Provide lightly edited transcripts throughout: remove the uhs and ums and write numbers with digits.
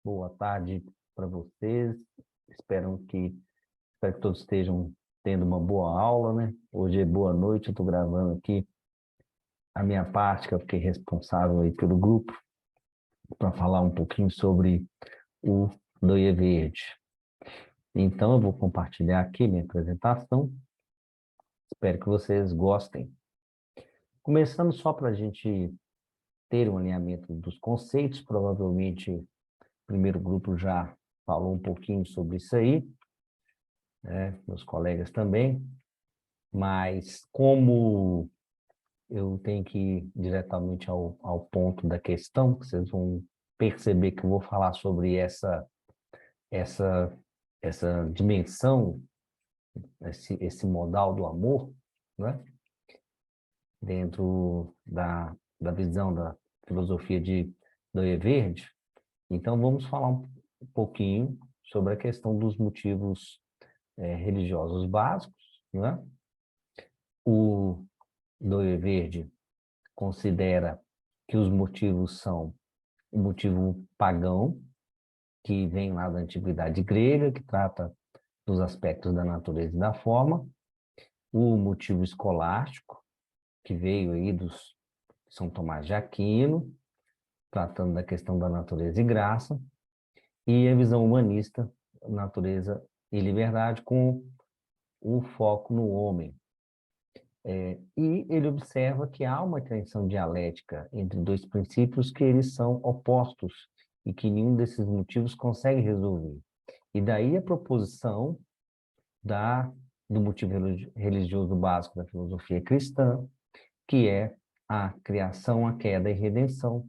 boa tarde para vocês. Espero que todos estejam tendo uma boa aula, né? Hoje é boa noite, eu estou gravando aqui a minha parte, que eu fiquei responsável aí pelo grupo, para falar um pouquinho sobre o Noia Verde. Então, eu vou compartilhar aqui minha apresentação. Espero que vocês gostem. Começando só para a gente ter um alinhamento dos conceitos, provavelmente o primeiro grupo já falou um pouquinho sobre isso aí, né? Meus colegas também, mas como eu tenho que ir diretamente ao ponto da questão, que vocês vão perceber que eu vou falar sobre essa, essa dimensão, esse modal do amor, né? Dentro da visão da filosofia de Noia Verde. Então, vamos falar um pouquinho sobre a questão dos motivos religiosos básicos, né? O Noia Verde considera que os motivos são o motivo pagão, que vem lá da antiguidade grega, que trata dos aspectos da natureza e da forma, o motivo escolástico, que veio aí dos São Tomás de Aquino, tratando da questão da natureza e graça, e a visão humanista, natureza e liberdade, com o foco no homem. E ele observa que há uma tensão dialética entre dois princípios que eles são opostos e que nenhum desses motivos consegue resolver. E daí a proposição do motivo religioso básico da filosofia cristã, que é a criação, a queda e redenção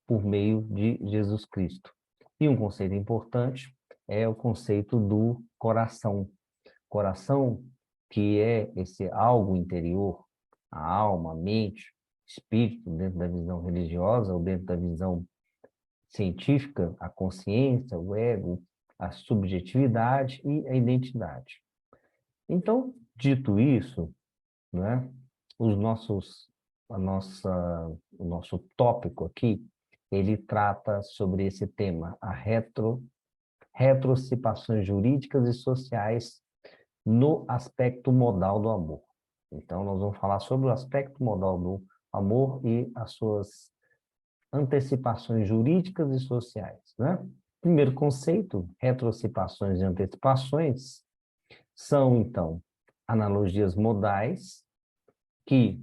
por meio de Jesus Cristo. E um conceito importante é o conceito do coração. Coração, que é esse algo interior, a alma, a mente, espírito, dentro da visão religiosa ou dentro da visão científica, a consciência, o ego, a subjetividade e a identidade. Então, dito isso, né, os nossos, o nosso tópico aqui, ele trata sobre esse tema, retrocipações jurídicas e sociais no aspecto modal do amor. Então, nós vamos falar sobre o aspecto modal do amor e as suas antecipações jurídicas e sociais, né? Primeiro conceito, retrocipações e antecipações, são, então, analogias modais que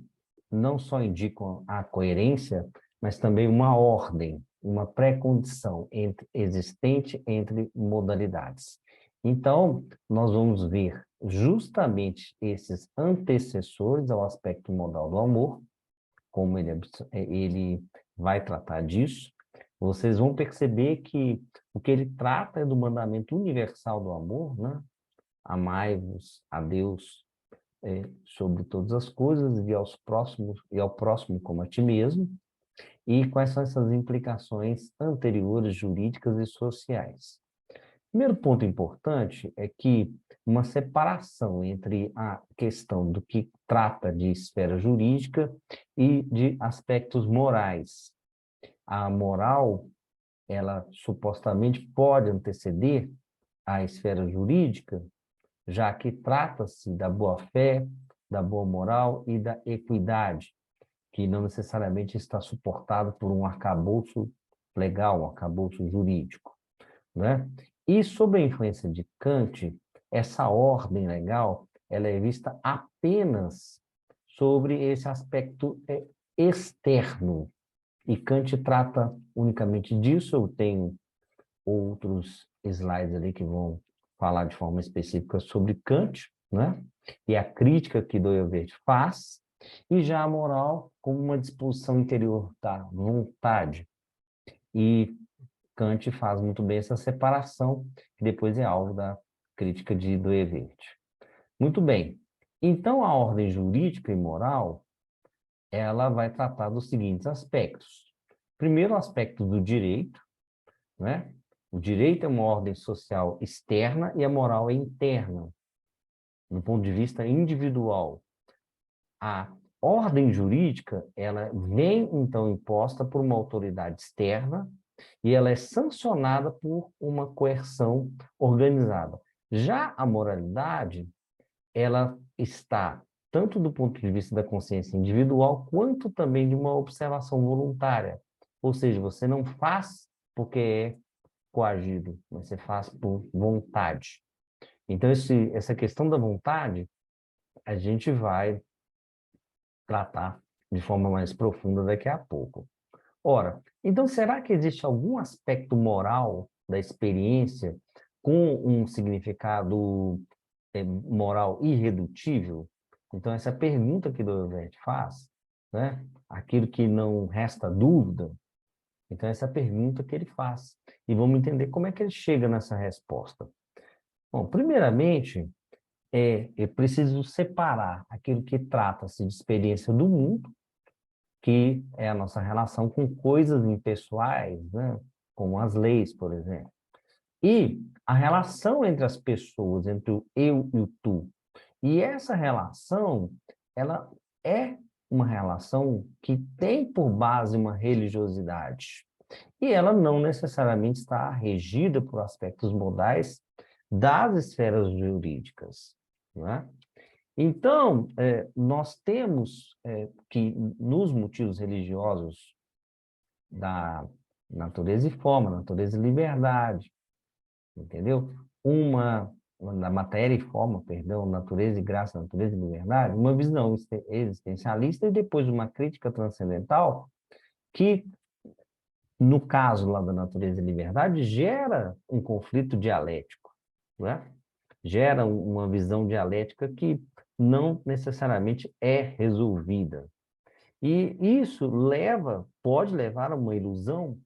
não só indicam a coerência, mas também uma ordem, uma pré-condição existente entre modalidades. Então, nós vamos ver justamente esses antecessores ao aspecto modal do amor, como ele vai tratar disso. Vocês vão perceber que o que ele trata é do mandamento universal do amor, né? Amai-vos a Deus sobre todas as coisas e ao próximo como a ti mesmo, e quais são essas implicações anteriores jurídicas e sociais. Primeiro ponto importante é que uma separação entre a questão do que trata de esfera jurídica e de aspectos morais. A moral, ela supostamente pode anteceder a esfera jurídica, já que trata-se da boa-fé, da boa moral e da equidade, que não necessariamente está suportado por um arcabouço legal, um arcabouço jurídico, né? E sob a influência de Kant, essa ordem legal, ela é vista apenas sobre esse aspecto externo. E Kant trata unicamente disso. Eu tenho outros slides ali que vão falar de forma específica sobre Kant, né? E a crítica que Doivert faz, e já a moral como uma disposição interior da vontade. E Kant faz muito bem essa separação, que depois é alvo da crítica de Doivert. Muito bem. Então, a ordem jurídica e moral, ela vai tratar dos seguintes aspectos. Primeiro, o aspecto do direito, né? O direito é uma ordem social externa e a moral é interna, do ponto de vista individual. A ordem jurídica, ela vem, então, imposta por uma autoridade externa e ela é sancionada por uma coerção organizada. Já a moralidade, ela está tanto do ponto de vista da consciência individual, quanto também de uma observação voluntária. Ou seja, você não faz porque é coagido, mas você faz por vontade. Então, essa questão da vontade, a gente vai tratar de forma mais profunda daqui a pouco. Ora, então será que existe algum aspecto moral da experiência com um significado moral irredutível? Então, essa pergunta que Doivert faz, né? Aquilo que não resta dúvida, então essa pergunta que ele faz. E vamos entender como é que ele chega nessa resposta. Bom, primeiramente, eu preciso separar aquilo que trata-se de experiência do mundo, que é a nossa relação com coisas impessoais, né? Como as leis, por exemplo. E a relação entre as pessoas, entre o eu e o tu. E essa relação, ela é uma relação que tem por base uma religiosidade. E ela não necessariamente está regida por aspectos modais das esferas jurídicas, não é? Então, nós temos que, nos motivos religiosos da natureza e forma, natureza e liberdade, entendeu? Da matéria e forma, perdão, natureza e graça, natureza e liberdade, uma visão existencialista e depois uma crítica transcendental que, no caso lá da natureza e liberdade, gera um conflito dialético, né? Gera uma visão dialética que não necessariamente é resolvida. E isso pode levar a uma ilusão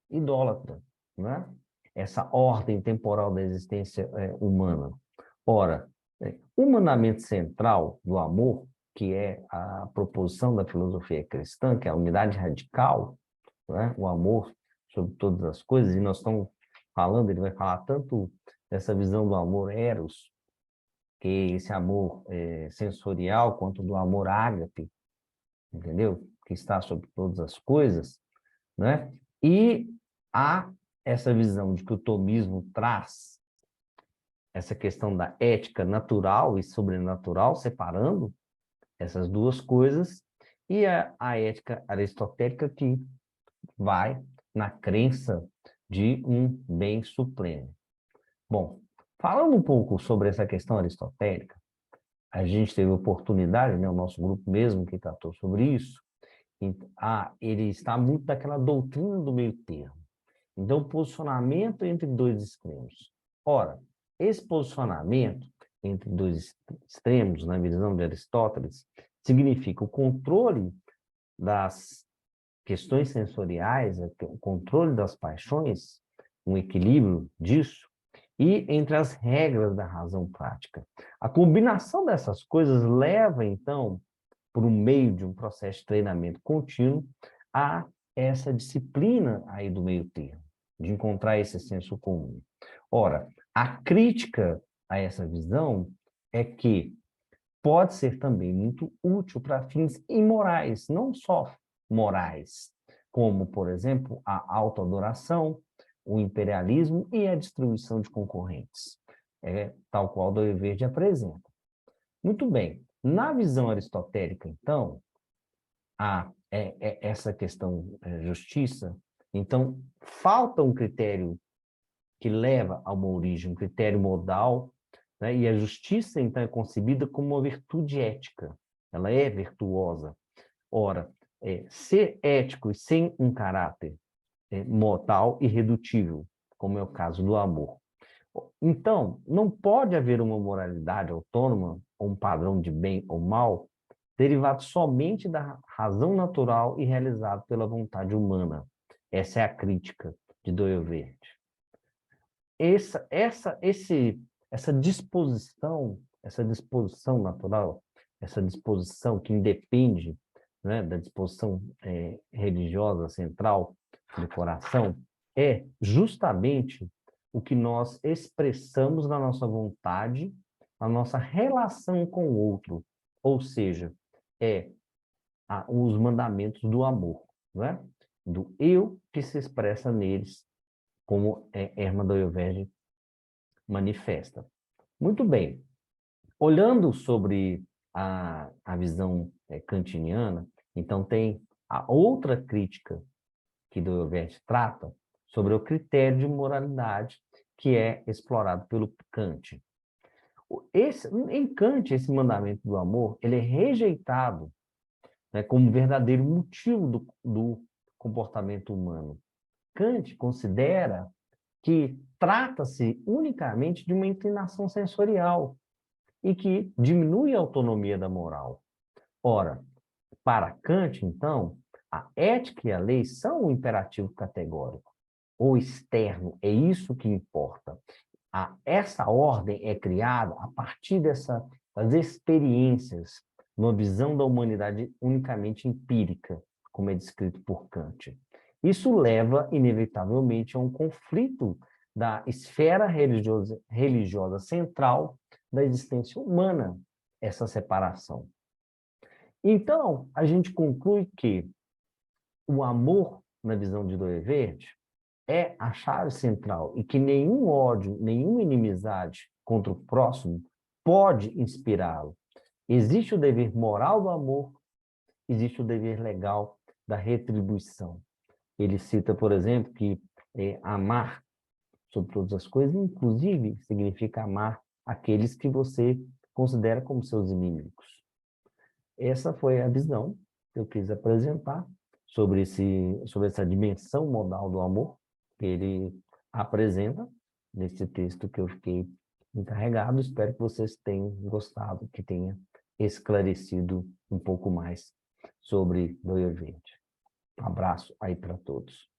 idólatra, né? Essa ordem temporal da existência humana. Ora, o mandamento central do amor, que é a proposição da filosofia cristã, que é a unidade radical, né? O amor sobre todas as coisas, e nós estamos falando, ele vai falar tanto dessa visão do amor eros, que é esse amor sensorial, quanto do amor ágape, entendeu? Que está sobre todas as coisas, né? E há essa visão de que o tomismo traz essa questão da ética natural e sobrenatural, separando essas duas coisas, e a ética aristotélica que vai na crença de um bem supremo. Bom, falando um pouco sobre essa questão aristotélica, a gente teve oportunidade, né, o nosso grupo mesmo que tratou sobre isso, ele está muito daquela doutrina do meio termo. Então, posicionamento entre dois extremos. Ora, esse posicionamento entre dois extremos, na visão de Aristóteles, significa o controle das questões sensoriais, o controle das paixões, um equilíbrio disso, e entre as regras da razão prática. A combinação dessas coisas leva, então, por um meio de um processo de treinamento contínuo, a essa disciplina aí do meio termo, de encontrar esse senso comum. Ora, a crítica a essa visão é que pode ser também muito útil para fins imorais, não só morais, como, por exemplo, a autoadoração, o imperialismo e a destruição de concorrentes, tal qual Doivert Verde apresenta. Muito bem. Na visão aristotélica, então, essa questão justiça, então, falta um critério que leva a uma origem, um critério modal, né? E a justiça, então, é concebida como uma virtude ética. Ela é virtuosa. Ora, ser ético e sem um caráter mortal irredutível, como é o caso do amor. Então, não pode haver uma moralidade autônoma, ou um padrão de bem ou mal, derivado somente da razão natural e realizado pela vontade humana. Essa é a crítica de Doivert. Essa disposição natural, essa disposição que independe, né, da disposição religiosa central do coração, é justamente o que nós expressamos na nossa vontade, na nossa relação com o outro, ou seja, os mandamentos do amor, né? Do eu que se expressa neles, como Hermann Doyoverge manifesta. Muito bem. Olhando sobre a visão kantiniana, então tem a outra crítica que Doyoverge trata sobre o critério de moralidade que é explorado pelo Kant. Em Kant, esse mandamento do amor, ele é rejeitado, né, como verdadeiro motivo do comportamento humano. Kant considera que trata-se unicamente de uma inclinação sensorial e que diminui a autonomia da moral. Ora, para Kant, então, a ética e a lei são um imperativo categórico, ou externo, é isso que importa. Essa ordem é criada a partir das experiências, numa visão da humanidade unicamente empírica, como é descrito por Kant. Isso leva, inevitavelmente, a um conflito da esfera religiosa central da existência humana, essa separação. Então, a gente conclui que o amor, na visão de Doyoverge, é a chave central e que nenhum ódio, nenhuma inimizade contra o próximo pode inspirá-lo. Existe o dever moral do amor, existe o dever legal da retribuição. Ele cita, por exemplo, que amar sobre todas as coisas, inclusive, significa amar aqueles que você considera como seus inimigos. Essa foi a visão que eu quis apresentar sobre essa dimensão modal do amor que ele apresenta nesse texto que eu fiquei encarregado. Espero que vocês tenham gostado, que tenha esclarecido um pouco mais sobre Doyoverge. Um abraço aí para todos.